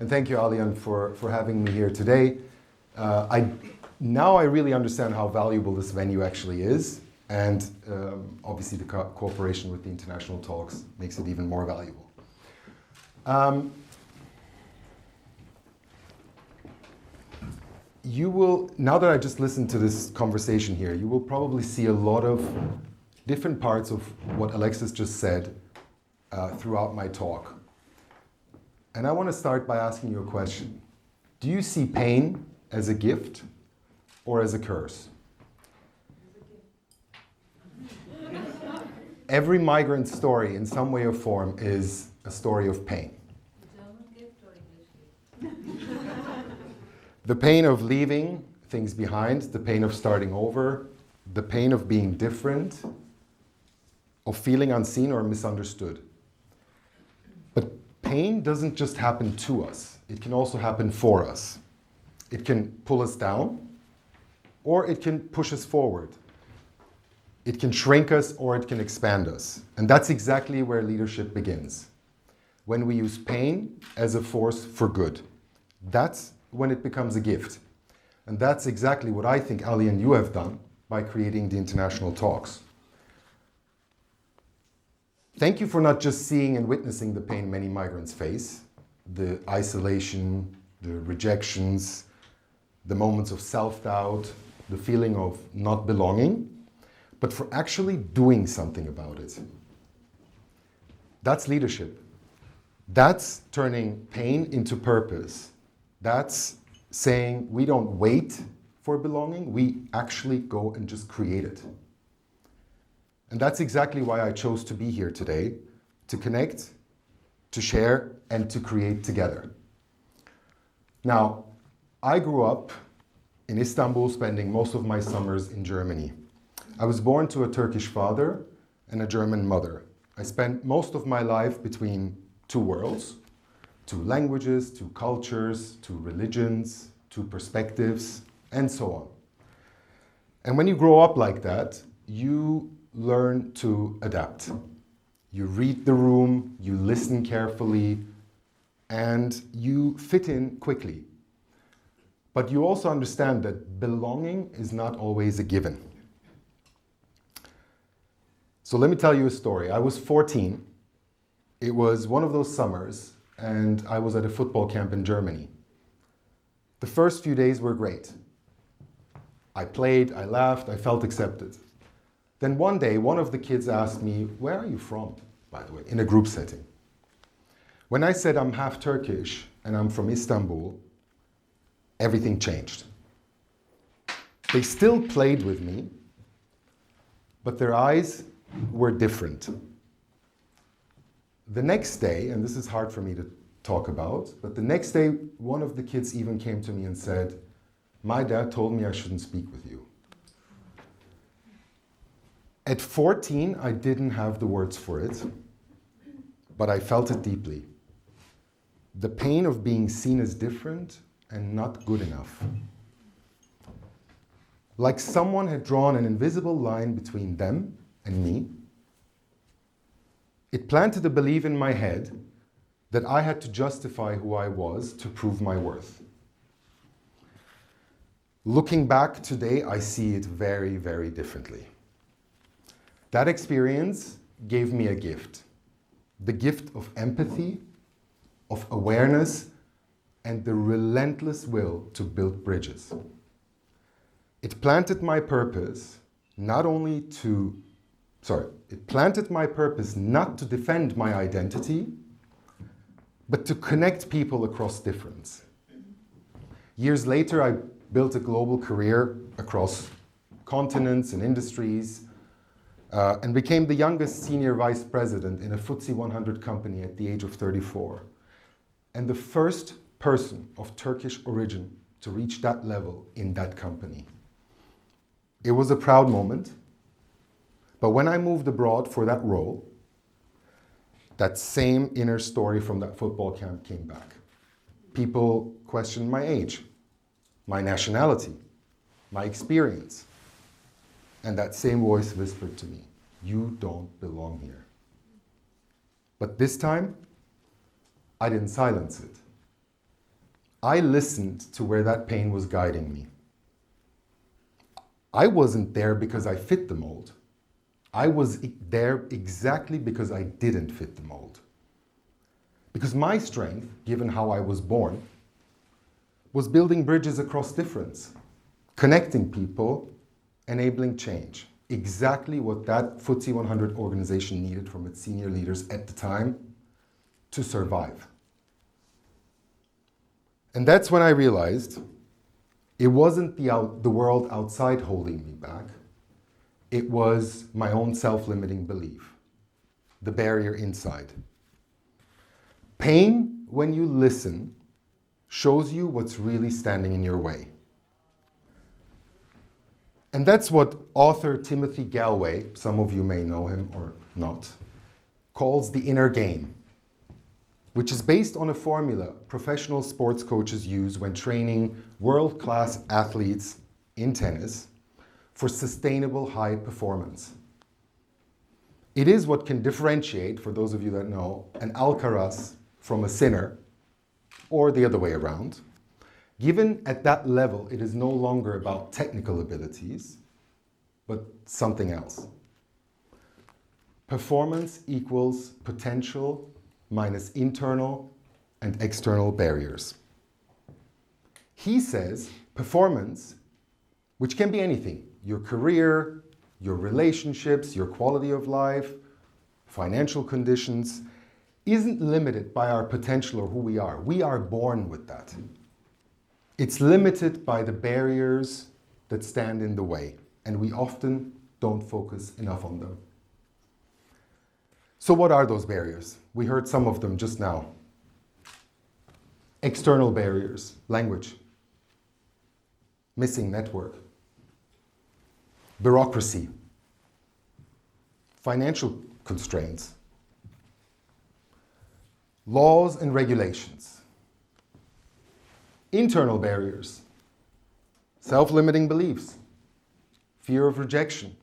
And thank you, Alian, for having me here today. Now I really understand how valuable this venue actually is, and obviously the cooperation with the international talks makes it even more valuable. You will, now that I just listened to this conversation here, you will probably see a lot of different parts of what Alexis just said throughout my talk. And I want to start by asking you a question. Do you see pain as a gift or as a curse? Every migrant story in some way or form is a story of pain. The pain of leaving things behind, the pain of starting over, the pain of being different, of feeling unseen or misunderstood. But pain doesn't just happen to us, it can also happen for us. It can pull us down, or it can push us forward. It can shrink us, or it can expand us. And that's exactly where leadership begins. When we use pain as a force for good. That's when it becomes a gift. And that's exactly what I think Ali and you have done by creating the international talks. Thank you for not just seeing and witnessing the pain many migrants face, the isolation, the rejections, the moments of self-doubt, the feeling of not belonging, but for actually doing something about it. That's leadership. That's turning pain into purpose. That's saying we don't wait for belonging, we actually go and just create it. And that's exactly why I chose to be here today, to connect, to share, and to create together. Now, I grew up in Istanbul, spending most of my summers in Germany. I was born to a Turkish father and a German mother. I spent most of my life between two worlds, two languages, two cultures, two religions, two perspectives, and so on. And when you grow up like that, you learn to adapt. You read the room, you listen carefully, and you fit in quickly. But you also understand that belonging is not always a given. So let me tell you a story. I was 14. It was one of those summers, and I was at a football camp in Germany. The first few days were great. I played, I laughed, I felt accepted. Then one day, one of the kids asked me, "Where are you from?" by the way, in a group setting. When I said I'm half Turkish and I'm from Istanbul, everything changed. They still played with me, but their eyes were different. The next day, and this is hard for me to talk about, but the next day, one of the kids even came to me and said, "My dad told me I shouldn't speak with you." At 14, I didn't have the words for it, but I felt it deeply. The pain of being seen as different and not good enough. Like someone had drawn an invisible line between them and me. It planted a belief in my head that I had to justify who I was to prove my worth. Looking back today, I see it very, very differently. That experience gave me a gift. The gift of empathy, of awareness, and the relentless will to build bridges. It planted my purpose not to defend my identity, but to connect people across difference. Years later, I built a global career across continents and industries, and became the youngest senior vice president in a FTSE 100 company at the age of 34, and the first person of Turkish origin to reach that level in that company. It was a proud moment, but when I moved abroad for that role, that same inner story from that football camp came back. People questioned my age, my nationality, my experience. And that same voice whispered to me, "You don't belong here." But this time, I didn't silence it. I listened to where that pain was guiding me. I wasn't there because I fit the mold. I was there exactly because I didn't fit the mold. Because my strength, given how I was born, was building bridges across difference, connecting people, enabling change. Exactly what that FTSE 100 organization needed from its senior leaders at the time to survive. And that's when I realized it wasn't the world outside holding me back. It was my own self-limiting belief, the barrier inside. Pain, when you listen, shows you what's really standing in your way. And that's what author Timothy Galway, some of you may know him or not, calls the inner game, which is based on a formula professional sports coaches use when training world-class athletes in tennis for sustainable high performance. It is what can differentiate, for those of you that know, an Alcaraz from a sinner, or the other way around. Given at that level, it is no longer about technical abilities, but something else. Performance equals potential minus internal and external barriers. He says performance, which can be anything, your career, your relationships, your quality of life, financial conditions, isn't limited by our potential or who we are. We are born with that. It's limited by the barriers that stand in the way, and we often don't focus enough on them. So what are those barriers? We heard some of them just now. External barriers, language, missing network, bureaucracy, financial constraints, laws and regulations, internal barriers, self-limiting beliefs, fear of rejection,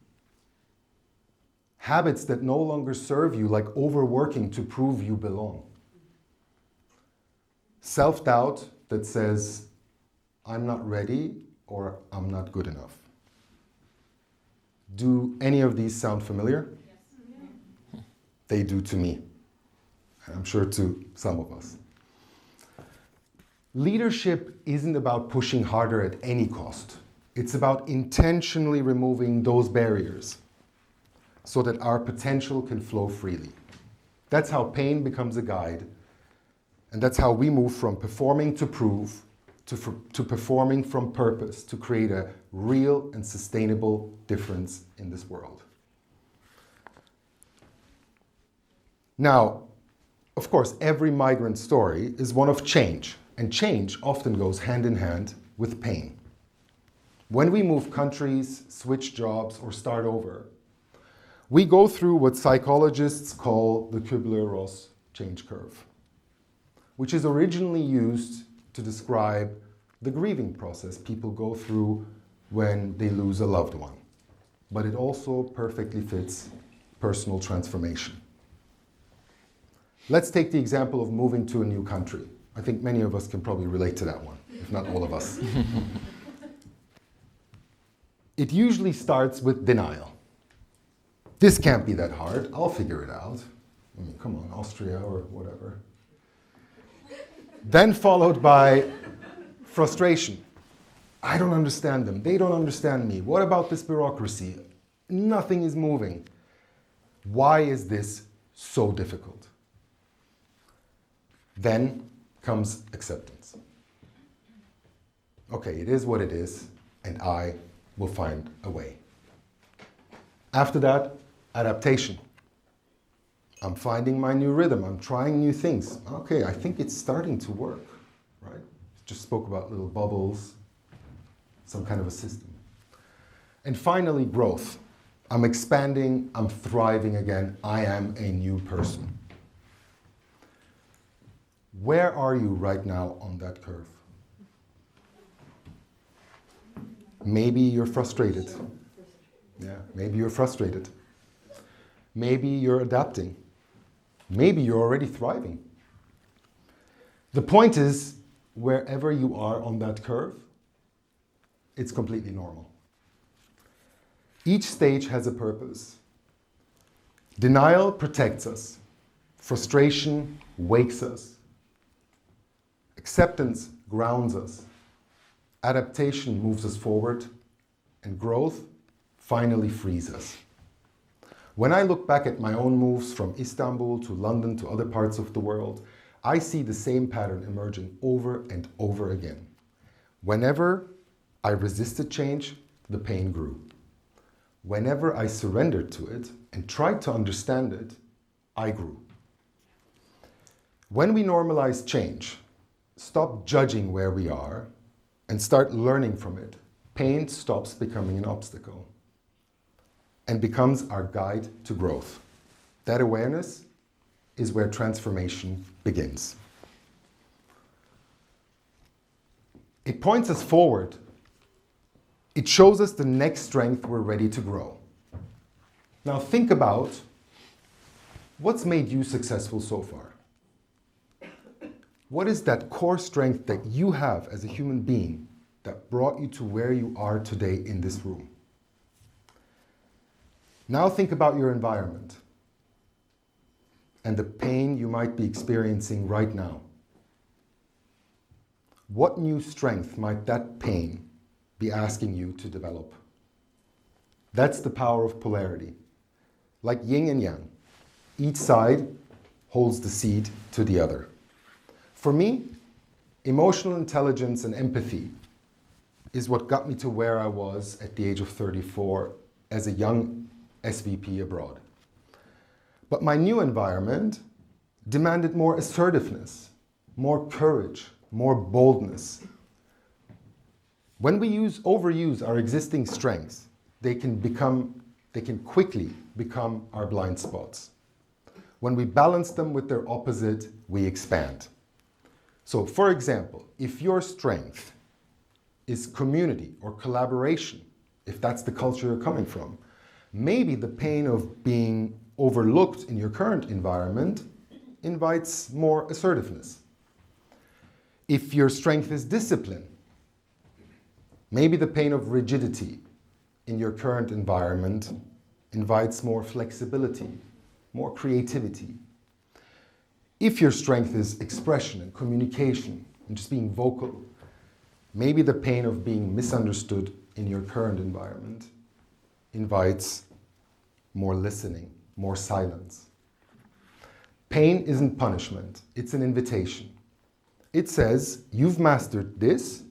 habits that no longer serve you, like overworking to prove you belong, self-doubt that says, I'm not ready or I'm not good enough. Do any of these sound familiar? Yes. They do to me. I'm sure to some of us. Leadership isn't about pushing harder at any cost. It's about intentionally removing those barriers so that our potential can flow freely. That's how pain becomes a guide, and that's how we move from performing to prove to performing from purpose to create a real and sustainable difference in this world. Now, of course, every migrant story is one of change, and change often goes hand in hand with pain. When we move countries, switch jobs, or start over, we go through what psychologists call the Kübler-Ross change curve, which is originally used to describe the grieving process people go through when they lose a loved one. But it also perfectly fits personal transformation. Let's take the example of moving to a new country. I think many of us can probably relate to that one, if not all of us. It usually starts with denial. This can't be that hard, I'll figure it out. I mean, come on, Austria or whatever. Then followed by frustration. I don't understand them, they don't understand me. What about this bureaucracy? Nothing is moving. Why is this so difficult? Then comes acceptance. Okay, it is what it is, and I will find a way. After that, adaptation. I'm finding my new rhythm, I'm trying new things. Okay, I think it's starting to work, right? Just spoke about little bubbles, some kind of a system. And finally, growth. I'm expanding, I'm thriving again, I am a new person. Where are you right now on that curve? Maybe you're frustrated. Yeah, maybe you're frustrated. Maybe you're adapting. Maybe you're already thriving. The point is, wherever you are on that curve, it's completely normal. Each stage has a purpose. Denial protects us. Frustration wakes us. Acceptance grounds us. Adaptation moves us forward. And growth finally frees us. When I look back at my own moves from Istanbul to London to other parts of the world, I see the same pattern emerging over and over again. Whenever I resisted change, the pain grew. Whenever I surrendered to it and tried to understand it, I grew. When we normalize change, stop judging where we are, and start learning from it, pain stops becoming an obstacle and becomes our guide to growth. That awareness is where transformation begins. It points us forward. It shows us the next strength we're ready to grow. Now think about what's made you successful so far. What is that core strength that you have as a human being that brought you to where you are today in this room? Now think about your environment and the pain you might be experiencing right now. What new strength might that pain be asking you to develop? That's the power of polarity. Like yin and yang, each side holds the seed to the other. For me, emotional intelligence and empathy is what got me to where I was at the age of 34 as a young SVP abroad. But my new environment demanded more assertiveness, more courage, more boldness. When we overuse our existing strengths, they can quickly become our blind spots. When we balance them with their opposite, we expand. So, for example, if your strength is community or collaboration, if that's the culture you're coming from, maybe the pain of being overlooked in your current environment invites more assertiveness. If your strength is discipline, maybe the pain of rigidity in your current environment invites more flexibility, more creativity. If your strength is expression and communication and just being vocal, maybe the pain of being misunderstood in your current environment invites more listening, more silence. Pain isn't punishment, it's an invitation. It says, you've mastered this,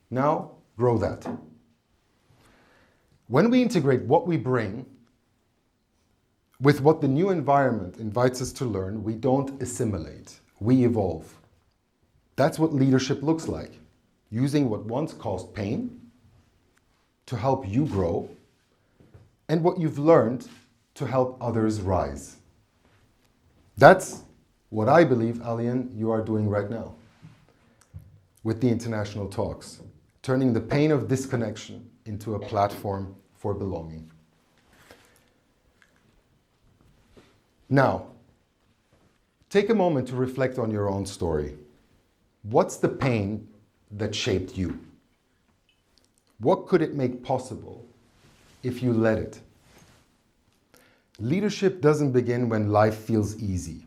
now grow that. When we integrate what we bring with what the new environment invites us to learn, we don't assimilate, we evolve. That's what leadership looks like. Using what once caused pain to help you grow, and what you've learned to help others rise. That's what I believe, Alian, you are doing right now with the international talks, turning the pain of disconnection into a platform for belonging. Now, take a moment to reflect on your own story. What's the pain that shaped you? What could it make possible if you let it? Leadership doesn't begin when life feels easy.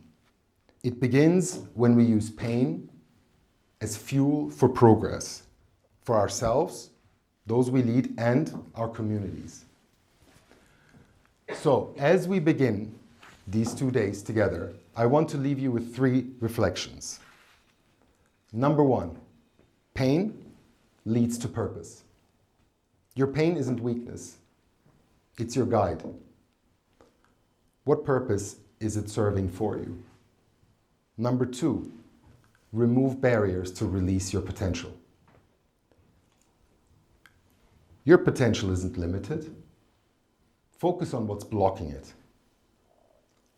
It begins when we use pain as fuel for progress, for ourselves, those we lead, and our communities. So, as we begin these 2 days together, I want to leave you with 3 reflections. Number 1, pain leads to purpose. Your pain isn't weakness, it's your guide. What purpose is it serving for you? Number 2, remove barriers to release your potential. Your potential isn't limited. Focus on what's blocking it.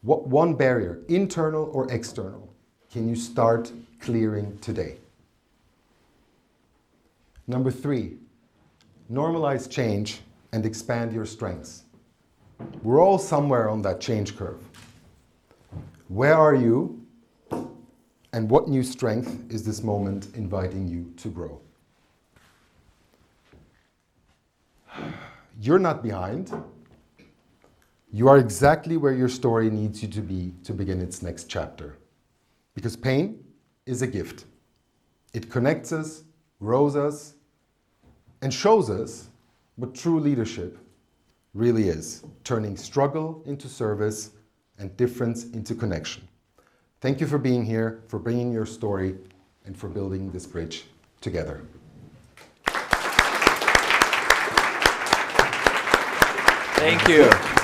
What one barrier, internal or external, can you start clearing today? Number 3, normalize change and expand your strengths. We're all somewhere on that change curve. Where are you? And what new strength is this moment inviting you to grow? You're not behind. You are exactly where your story needs you to be to begin its next chapter. Because pain is a gift. It connects us, grows us, and shows us what true leadership really is, turning struggle into service and difference into connection. Thank you for being here, for bringing your story, and for building this bridge together. Thank you.